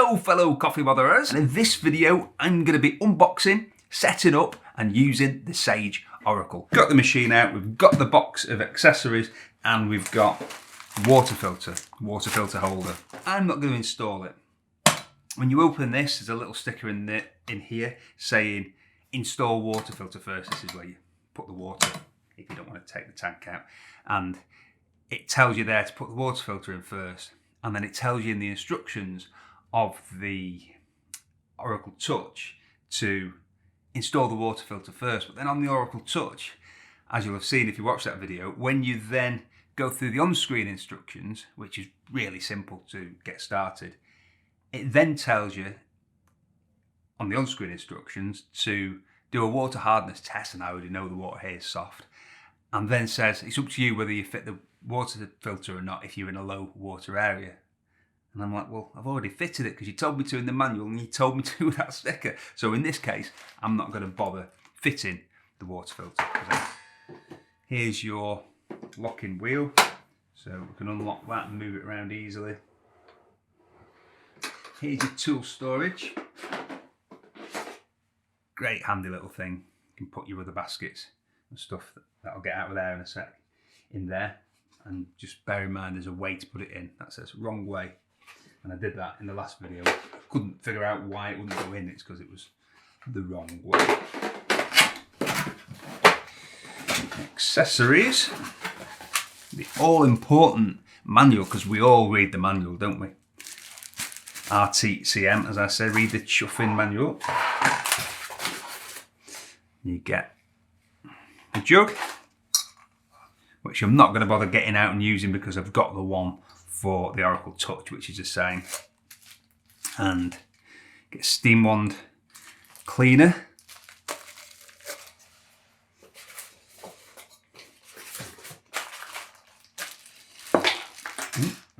Hello fellow coffee botherers, and in this video I'm going to be unboxing, setting up and using the Sage Oracle. Got the machine out, we've got the box of accessories and we've got water filter holder. I'm not going to install it. When you open this, there's a little sticker in here saying install water filter first. This is where you put the water if you don't want to take the tank out, and it tells you there to put the water filter in first, and then it tells you in the instructions of the Oracle Touch to install the water filter first. But then on the Oracle Touch, as you'll have seen if you watched that video, when you then go through the on-screen instructions, which is really simple to get started, it then tells you on the on-screen instructions to do a water hardness test, and I already know the water here is soft, and then says it's up to you whether you fit the water filter or not if you're in a low water area. And I'm like, well, I've already fitted it because you told me to in the manual and you told me to with that sticker. So in this case, I'm not going to bother fitting the water filter. Here's your locking wheel. So we can unlock that and move it around easily. Here's your tool storage. Great handy little thing. You can put your other baskets and stuff that I'll get out of there in a sec in there. And just bear in mind there's a way to put it in. That says wrong way. And I did that in the last video. I couldn't figure out why it wouldn't go in. It's because it was the wrong way. Accessories. The all-important manual, because we all read the manual, don't we? RTCM, as I said, read the chuffing manual. You get the jug, which I'm not going to bother getting out and using because I've got the one for the Oracle Touch, which is the same. And get steam wand cleaner.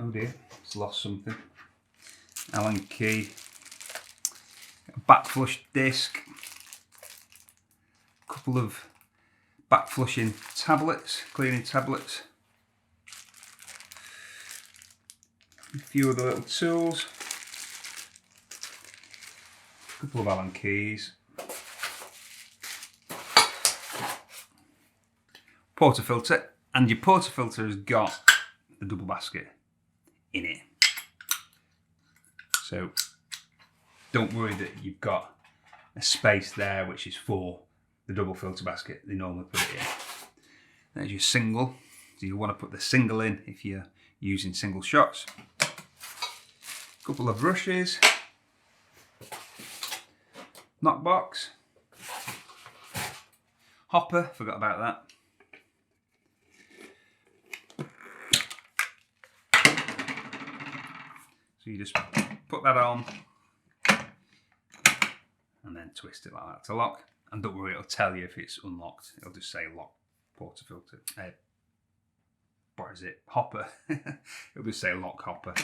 Oh dear, it's lost something. Allen key, a back flush disc, a couple of back flushing tablets, cleaning tablets, a few other little tools, a couple of Allen keys, porter filter, and your porter filter has got the double basket in it. So don't worry that you've got a space there which is for the double filter basket they normally put it in. There's your single, so you want to put the single in if you're using single shots. A couple of brushes, knockbox, hopper, forgot about that. So you just put that on and then twist it like that to lock. And don't worry, it'll tell you if it's unlocked. It'll just say lock porter filter. What is it? Hopper. It'll just say lock hopper.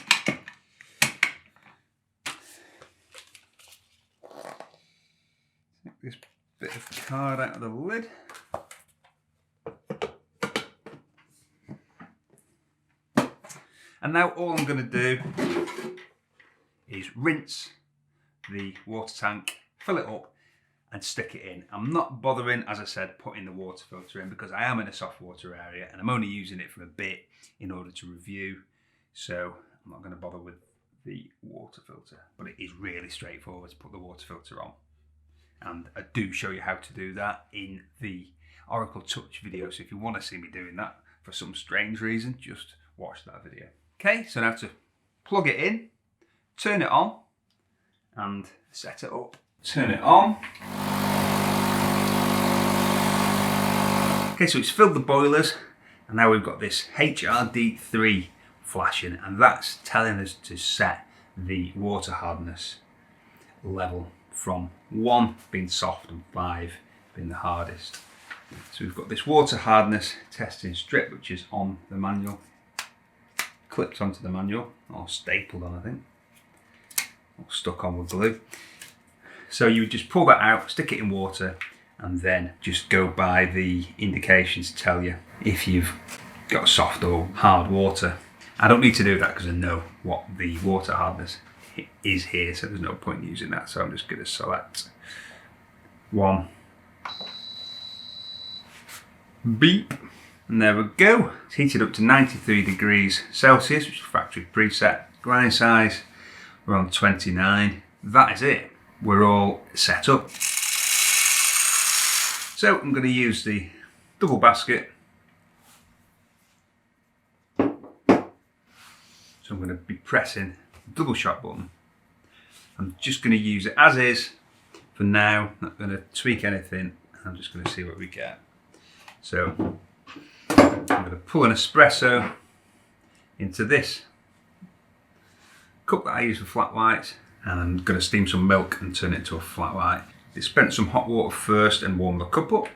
Take this bit of card out of the lid. And now all I'm going to do is rinse the water tank, fill it up and stick it in. I'm not bothering, as I said, putting the water filter in because I am in a soft water area and I'm only using it for a bit in order to review. So I'm not going to bother with the water filter, but it is really straightforward to put the water filter on. And I do show you how to do that in the Oracle Touch video. So if you want to see me doing that for some strange reason, just watch that video. Okay, so now to plug it in, turn it on and set it up. Turn it on. Okay, so it's filled the boilers and now we've got this HRD3 flashing, and that's telling us to set the water hardness level from 1 being soft and 5 being the hardest. So we've got this water hardness testing strip which is on the manual, clipped onto the manual, or stapled on I think, or stuck on with glue. So you would just pull that out, stick it in water, and then just go by the indications to tell you if you've got soft or hard water. I don't need to do that because I know what the water hardness is here, so there's no point using that. So I'm just going to select 1. Beep. And there we go. It's heated up to 93 degrees Celsius, which is factory preset. Grind size, we're on 29. That is it. We're all set up. So I'm going to use the double basket. So I'm going to be pressing the double shot button. I'm just going to use it as is for now. Not going to tweak anything. I'm just going to see what we get. So I'm going to pull an espresso into this cup that I use for flat whites, and I'm going to steam some milk and turn it into a flat white. Dispense some hot water first and warm the cup up.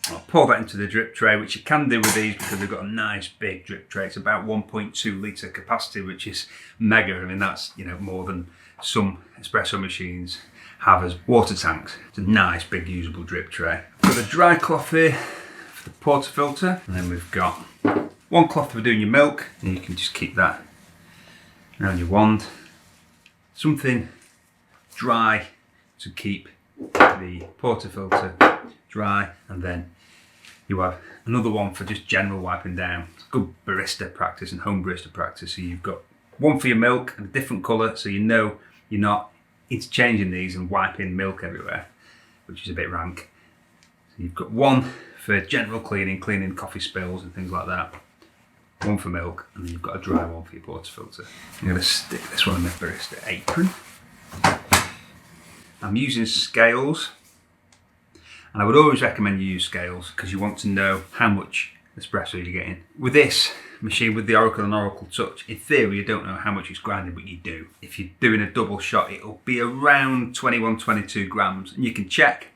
I'll pour that into the drip tray, which you can do with these because they've got a nice big drip tray. It's about 1.2 litre capacity, which is mega. I mean, that's, you know, more than some espresso machines have as water tanks. It's a nice big usable drip tray. I've got a dry cloth here for the portafilter, and then we've got one cloth for doing your milk, and you can just keep that around your wand. Something dry to keep the portafilter dry, and then you have another one for just general wiping down. It's good barista practice and home barista practice. So you've got one for your milk and a different colour, so you know you're not interchanging these and wiping milk everywhere, which is a bit rank. So you've got one for general cleaning, cleaning coffee spills and things like that. One for milk, and then you've got a dry one for your portafilter. I'm going to stick this one in the barista apron. I'm using scales, and I would always recommend you use scales because you want to know how much espresso you're getting. With this machine, with the Oracle and Oracle Touch, in theory you don't know how much it's grinding, but you do. If you're doing a double shot, it'll be around 21, 22 grams, and you can check.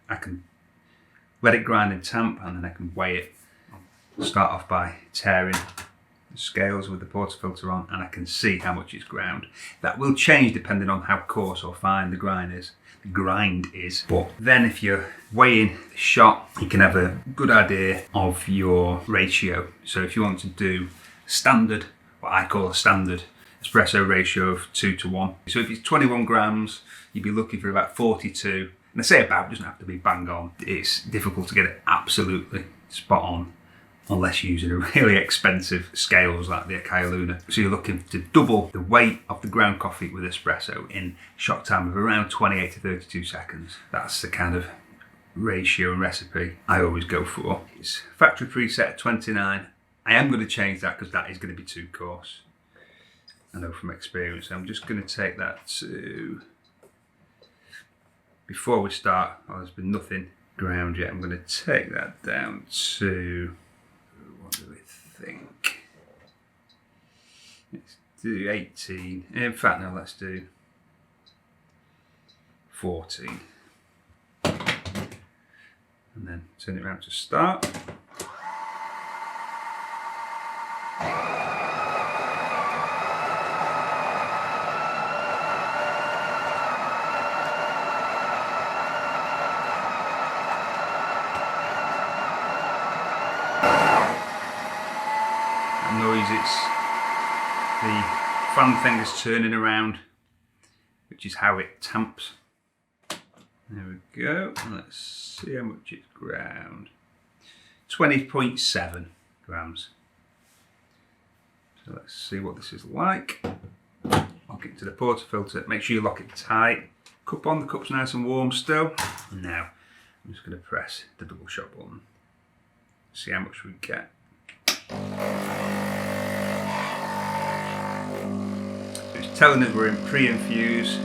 I can let it grind and tamp, and then I can weigh it. I'll start off by tearing the scales with the portafilter on, and I can see how much it's ground. That will change depending on how coarse or fine the grind is. But then if you're weighing the shot, you can have a good idea of your ratio. So if you want to do standard, what I call a standard espresso ratio of 2 to 1. So if it's 21 grams, you'd be looking for about 42. And I say about, it doesn't have to be bang on. It's difficult to get it absolutely spot on unless you're using a really expensive scales like the Cayer Luna. So you're looking to double the weight of the ground coffee with espresso in shot time of around 28 to 32 seconds. That's the kind of ratio and recipe I always go for. It's factory preset at 29. I am going to change that because that is going to be too coarse. I know from experience. So I'm just going to take that to, before we start, there's been nothing ground yet. I'm going to take that down to, what do we think? Let's do 18. In fact, no, let's do 14. And then turn it around to start. Noise, it's the fan thing is turning around, which is how it tamps. There we go. Let's see how much it's ground. 20.7 grams. So let's see what this is like. Lock it to the portafilter. Make sure you lock it tight. Cup on, the cup's nice and warm still. And now I'm just going to press the double shot button. See how much we get. It's telling us we're in pre-infuse.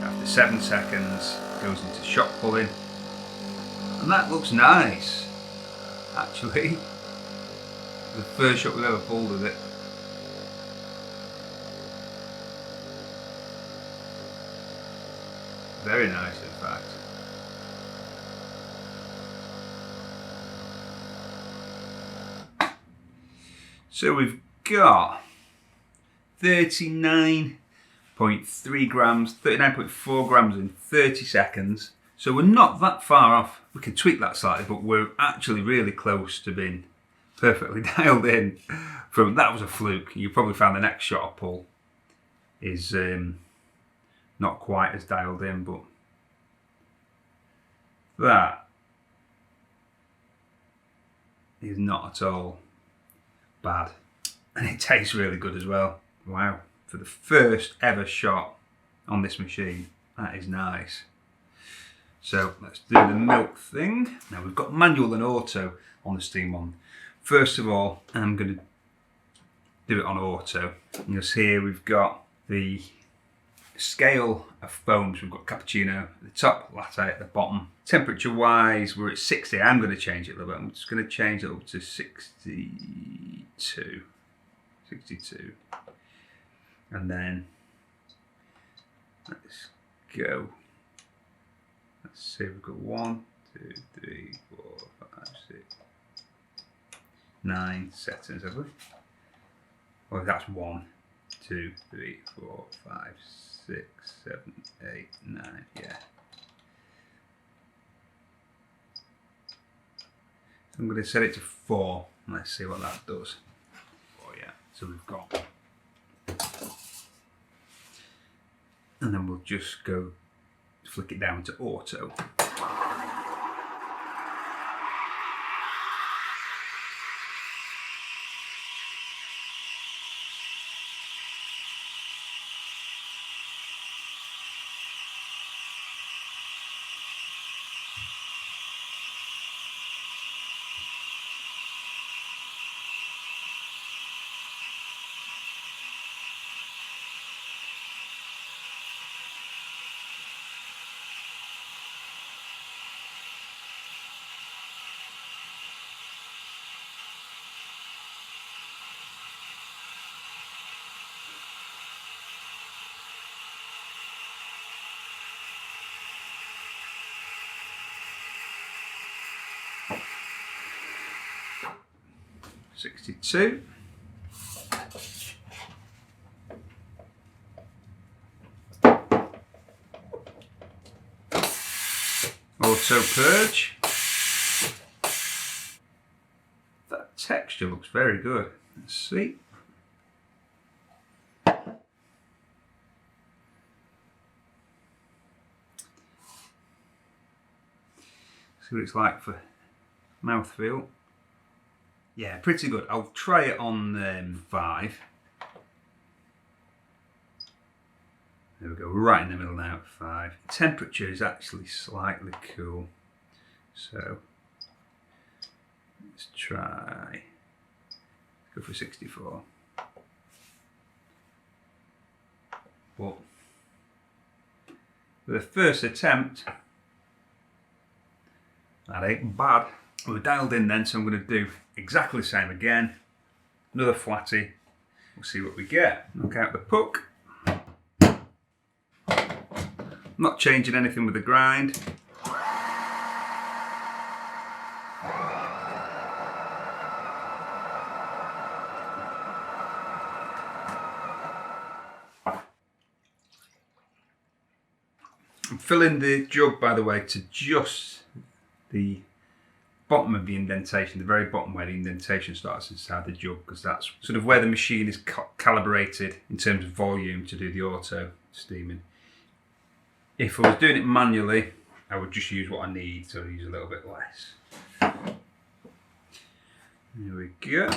After 7 seconds, it goes into shot pulling, and that looks nice. Actually, the first shot we've ever pulled with it. Very nice, in fact. So we've got 39.3 grams, 39.4 grams in 30 seconds. So we're not that far off. We can tweak that slightly, but we're actually really close to being perfectly dialed in. From that was a fluke. You probably found the next shot of pull is not quite as dialed in, but that is not at all bad, and it tastes really good as well. Wow, for the first ever shot on this machine, that is nice. So let's do the milk thing. Now we've got manual and auto on the steam one. First of all, I'm going to do it on auto. You'll see here we've got the scale of foams. We've got cappuccino at the top, latte at the bottom. Temperature wise, we're at 60. I'm going to change it a little bit. I'm just going to change it up to 62. And then let's go. Let's see, we've got 1, 2, 3, 4, 5, 6, 9 settings, have we? Oh, that's 1, 2, 3, 4, 5, 6, 7, 8, 9, yeah. So I'm going to set it to 4. Let's see what that does. Oh yeah, so we've got. And then we'll just go flick it down to auto. 62. Auto purge. That texture looks very good. Let's see. See what it's like for mouthfeel. Yeah, pretty good. I'll try it on 5. There we go, right in the middle now at 5. Temperature is actually slightly cool. So let's try, go for 64. But for the first attempt, that ain't bad. We're dialed in then, so I'm going to do exactly the same again. Another flatty. We'll see what we get. Knock out the puck. Not changing anything with the grind. I'm filling the jug, by the way, to just the bottom of the indentation, the very bottom where the indentation starts inside the jug, because that's sort of where the machine is calibrated in terms of volume to do the auto steaming. If I was doing it manually, I would just use what I need, so I use a little bit less. There we go.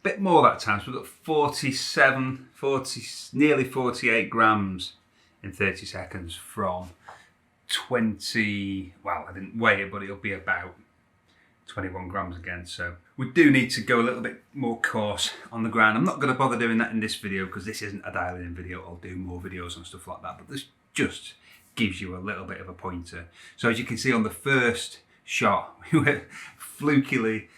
Bit more that time, so we've got 47, nearly 48 grams in 30 seconds from 20, well, I didn't weigh it, but it'll be about 21 grams again. So we do need to go a little bit more coarse on the grind. I'm not going to bother doing that in this video because this isn't a dialing in video. I'll do more videos and stuff like that, but this just gives you a little bit of a pointer. So as you can see on the first shot, we were flukily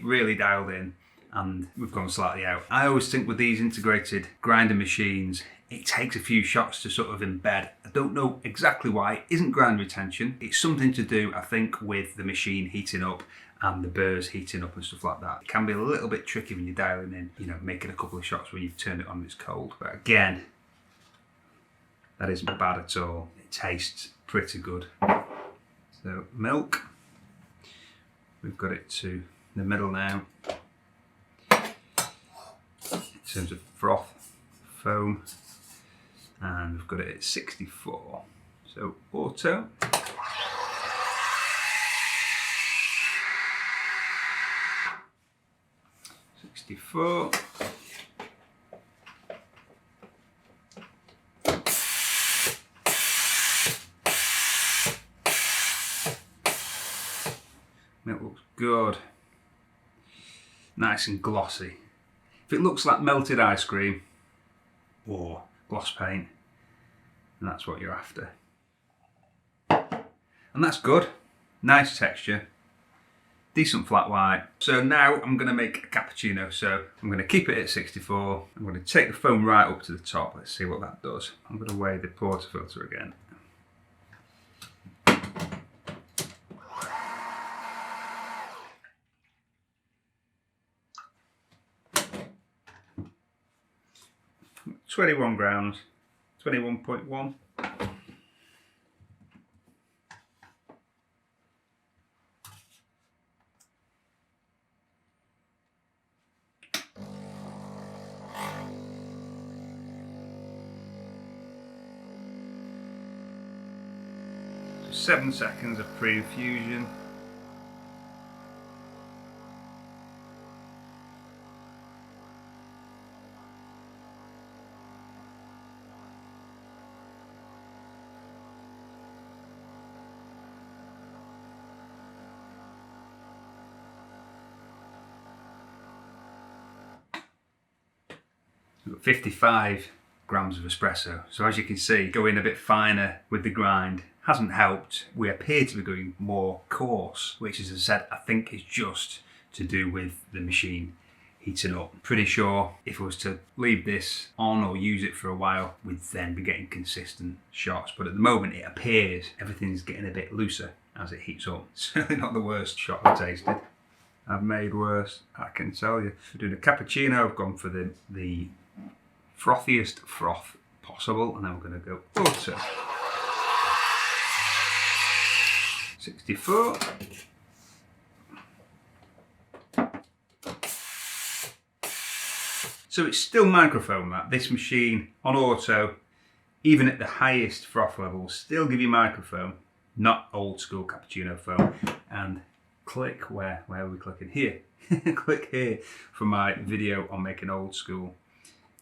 really dialed in, and we've gone slightly out. I always think with these integrated grinder machines, it takes a few shots to sort of embed. I don't know exactly why. It isn't grind retention. It's something to do, I think, with the machine heating up and the burrs heating up and stuff like that. It can be a little bit tricky when you're dialing in, you know, making a couple of shots when you've turned it on and it's cold. But again, that isn't bad at all. It tastes pretty good. So milk, we've got it to the middle now. In terms of froth, foam, and we've got it at 64. So auto. $64. Milk looks good. Nice and glossy. If it looks like melted ice cream or gloss paint, and that's what you're after. And that's good. Nice texture. Decent flat white. So now I'm going to make a cappuccino. So I'm going to keep it at 64. I'm going to take the foam right up to the top. Let's see what that does. I'm going to weigh the portafilter again. $21 grams, 21.1. So 7 seconds of pre-infusion. We've got 55 grams of espresso. So as you can see, going a bit finer with the grind hasn't helped. We appear to be going more coarse, which, as I said, I think is just to do with the machine heating up. Pretty sure if I was to leave this on or use it for a while, we'd then be getting consistent shots. But at the moment, it appears everything's getting a bit looser as it heats up. Certainly not the worst shot I've tasted. I've made worse, I can tell you. For doing a cappuccino, I've gone for the frothiest froth possible, and then we're going to go auto. 64. So it's still microfoam, that. This machine on auto, even at the highest froth level, still give you microfoam, not old school cappuccino foam. And click, where are we clicking? Here. Click here for my video on making old school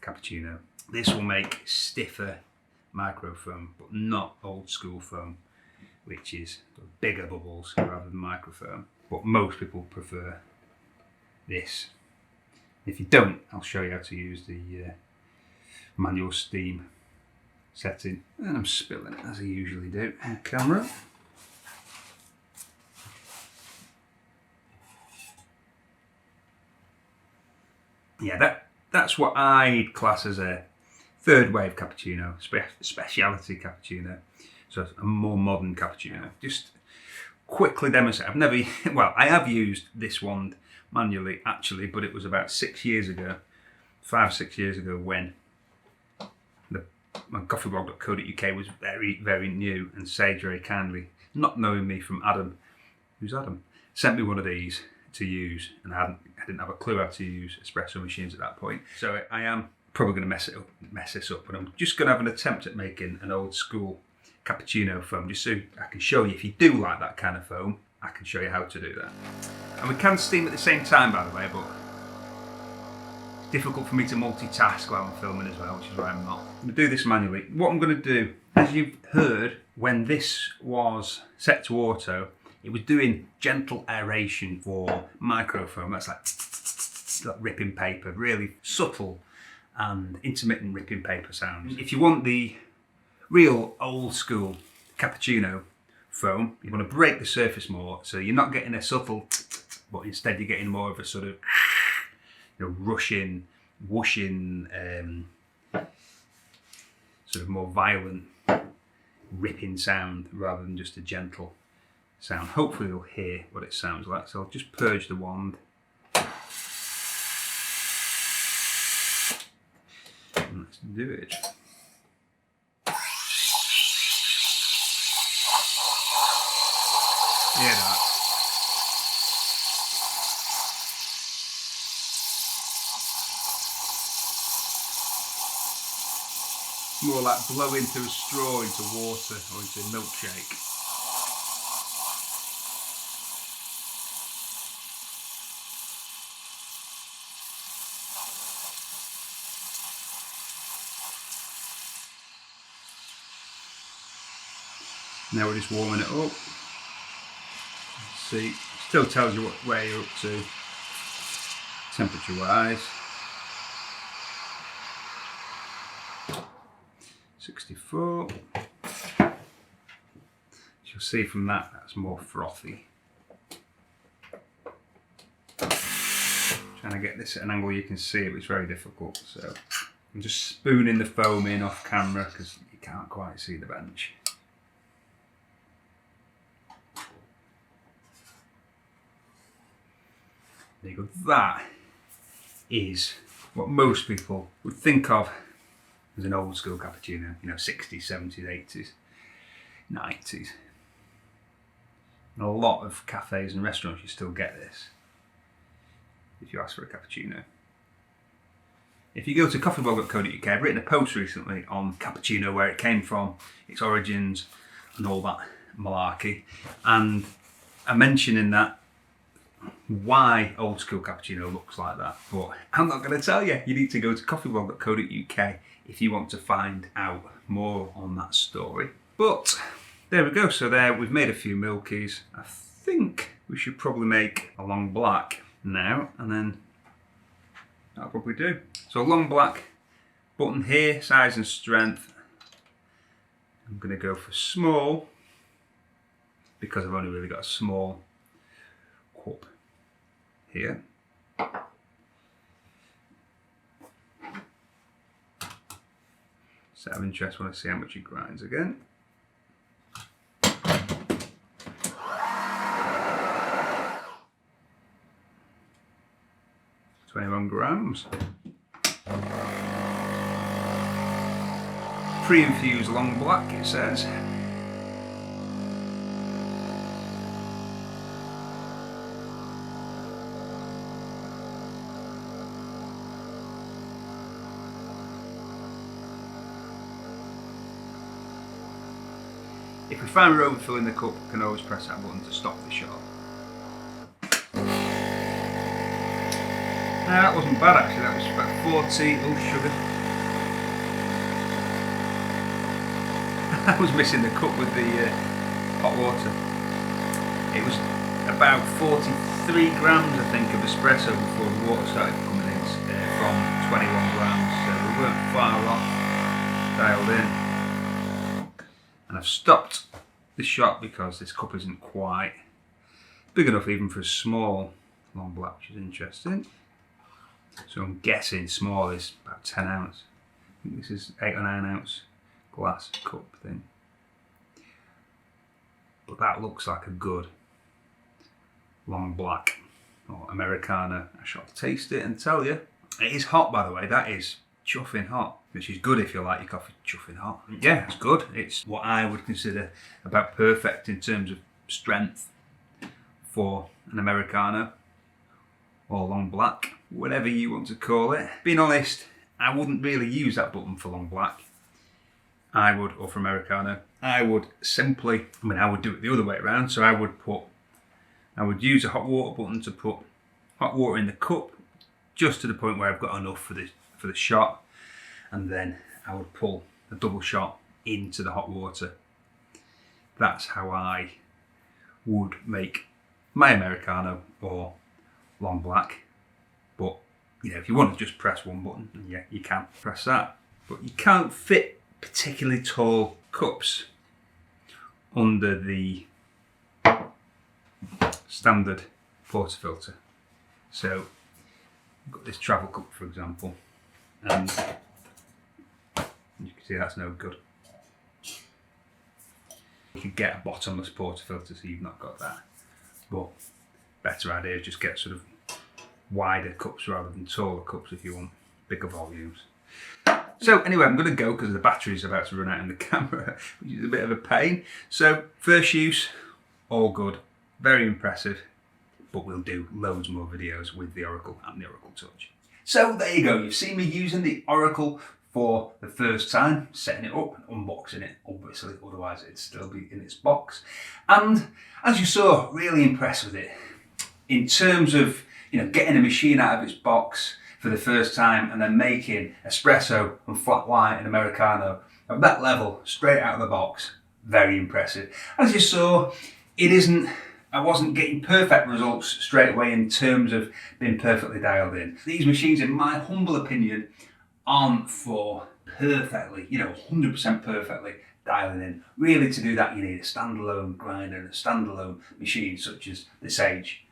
cappuccino. This will make stiffer microfoam, but not old school foam, which is bigger bubbles rather than microfoam. But most people prefer this. If you don't, I'll show you how to use the manual steam setting. And I'm spilling it as I usually do. Camera. Yeah, that's what I'd class as a third wave cappuccino, speciality cappuccino. So a more modern cappuccino. Just quickly demonstrate. I have used this one manually actually, but it was about 6 years ago, 5 or 6 years ago, when my coffeeblog.co.uk was very, very new, and Sage very kindly, not knowing me from Adam, who's Adam, sent me one of these to use, and I didn't have a clue how to use espresso machines at that point. So I am probably going to mess this up, but I'm just going to have an attempt at making an old school cappuccino foam, just so I can show you. If you do like that kind of foam, I can show you how to do that. And we can steam at the same time, by the way, but it's difficult for me to multitask while I'm filming as well, which is why I'm not. I'm going to do this manually. What I'm going to do, as you've heard, when this was set to auto, it was doing gentle aeration for microfoam. That's like ripping paper, really subtle and intermittent ripping paper sounds. If you want the real old school cappuccino foam, you want to break the surface more, so you're not getting a subtle, but instead you're getting more of a sort of, rushing, whooshing, sort of more violent ripping sound rather than just a gentle sound. Hopefully you'll hear what it sounds like. So I'll just purge the wand. And let's do it. Hear that? More like blowing through a straw into water or into a milkshake. Now we're just warming it up. Let's see, still tells you where you're up to temperature wise. 64. You'll see from that, that's more frothy. Trying to get this at an angle you can see it, but it's very difficult. So I'm just spooning the foam in off camera because you can't quite see the bench. There you go. That is what most people would think of as an old school cappuccino, 60s, 70s, 80s, 90s. And a lot of cafes and restaurants you still get this if you ask for a cappuccino. If you go to coffeeblog.co.uk, I've written a post recently on cappuccino, where it came from, its origins and all that malarkey, and I mention in that why old school cappuccino looks like that, but I'm not going to tell you. You need to go to coffeeblog.co.uk if you want to find out more on that story. But there we go. So there, we've made a few milkies. I think we should probably make a long black now, and then that'll probably do. So long black button here, size and strength. I'm going to go for small because I've only really got a small cup here. Set of interest when I see how much it grinds again. 21 grams. Pre-infused long black, it says. If we find we're overfilling the cup, we can always press that button to stop the shot. Now that wasn't bad actually, that was about 40, oh sugar. I was missing the cup with the hot water. It was about 43 grams I think of espresso before the water started coming in from 21 grams, so we weren't far off, dialed in. And I've stopped the shot because this cup isn't quite big enough even for a small long black, which is interesting. So I'm guessing small is about 10 ounce. I think this is 8 or 9 ounce glass cup thing. But that looks like a good long black or Americano. I shall taste it and tell you. It is hot, by the way, that is chuffing hot, which is good if you like your coffee chuffing hot. Yeah, it's good. It's what I would consider about perfect in terms of strength for an Americano or long black, whatever you want to call it. Being honest, I wouldn't really use that button for long black. I would, or for Americano, I would simply, I would do it the other way around. So I would use a hot water button to put hot water in the cup just to the point where I've got enough for the shot, and then I would pull a double shot into the hot water. That's how I would make my Americano or long black. But you know, if you want to just press one button, yeah, you can press that. But you can't fit particularly tall cups under the standard portafilter. So I've got this travel cup, for example, and you can see that's no good. You could get a bottomless portafilter, so you've not got that. But better idea is just get sort of wider cups rather than taller cups if you want bigger volumes. So anyway, I'm going to go because the battery's about to run out in the camera, which is a bit of a pain. So first use, all good, very impressive, but we'll do loads more videos with the Oracle and the Oracle Touch. So there you go, you've seen me using the Oracle for the first time, setting it up and unboxing it, obviously, otherwise it'd still be in its box. And as you saw, really impressed with it. In terms of, you know, getting a machine out of its box for the first time and then making espresso and flat white and Americano at that level, straight out of the box, very impressive. As you saw, I wasn't getting perfect results straight away in terms of being perfectly dialed in. These machines, in my humble opinion, aren't for perfectly, you know, 100% perfectly dialing in. Really, to do that, you need a standalone grinder and a standalone machine such as the Sage.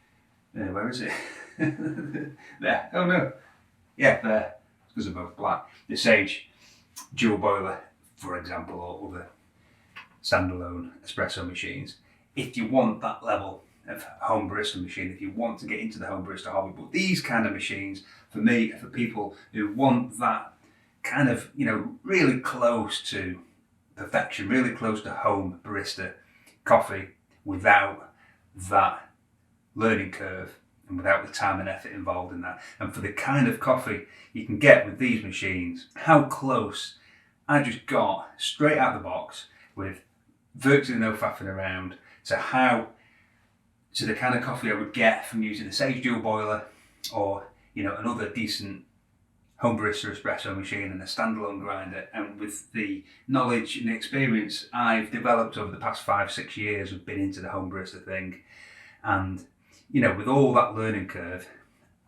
Where is it? There. Oh no. Yeah, there. Because they're both black. The Sage dual boiler, for example, or other standalone espresso machines. If you want that level of home barista machine, if you want to get into the home barista hobby, but these kind of machines, for me, are for people who want that kind of, you know, really close to perfection, really close to home barista coffee without that learning curve and without the time and effort involved in that. And for the kind of coffee you can get with these machines, how close I just got straight out of the box with virtually no faffing around to the kind of coffee I would get from using a Sage dual boiler or, you know, another decent home barista espresso machine and a standalone grinder. And with the knowledge and experience I've developed over the past 5-6 years of being into the home barista thing, and you know, with all that learning curve,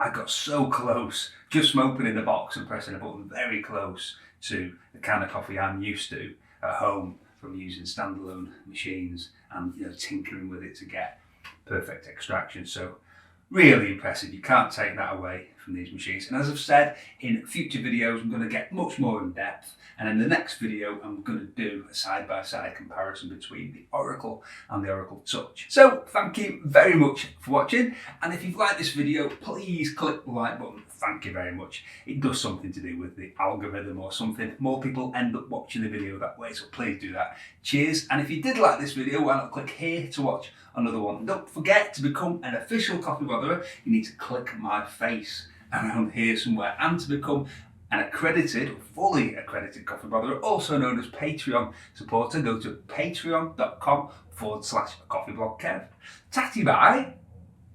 I got so close just from opening the box and pressing a button, very close to the kind of coffee I'm used to at home from using standalone machines and, you know, tinkering with it to get perfect extraction. So really impressive. You can't take that away from these machines. And as I've said, in future videos, I'm going to get much more in depth. And in the next video, I'm going to do a side-by-side comparison between the Oracle and the Oracle Touch. So thank you very much for watching. And if you've liked this video, please click the like button. Thank you very much. It does something to do with the algorithm or something. More people end up watching the video that way, so please do that. Cheers. And if you did like this video, why not click here to watch another one. And don't forget, to become an official coffee botherer, you need to click my face around here somewhere. And to become an accredited, fully accredited coffee botherer, also known as Patreon supporter, go to patreon.com/coffeeblogkev. Tatty bye.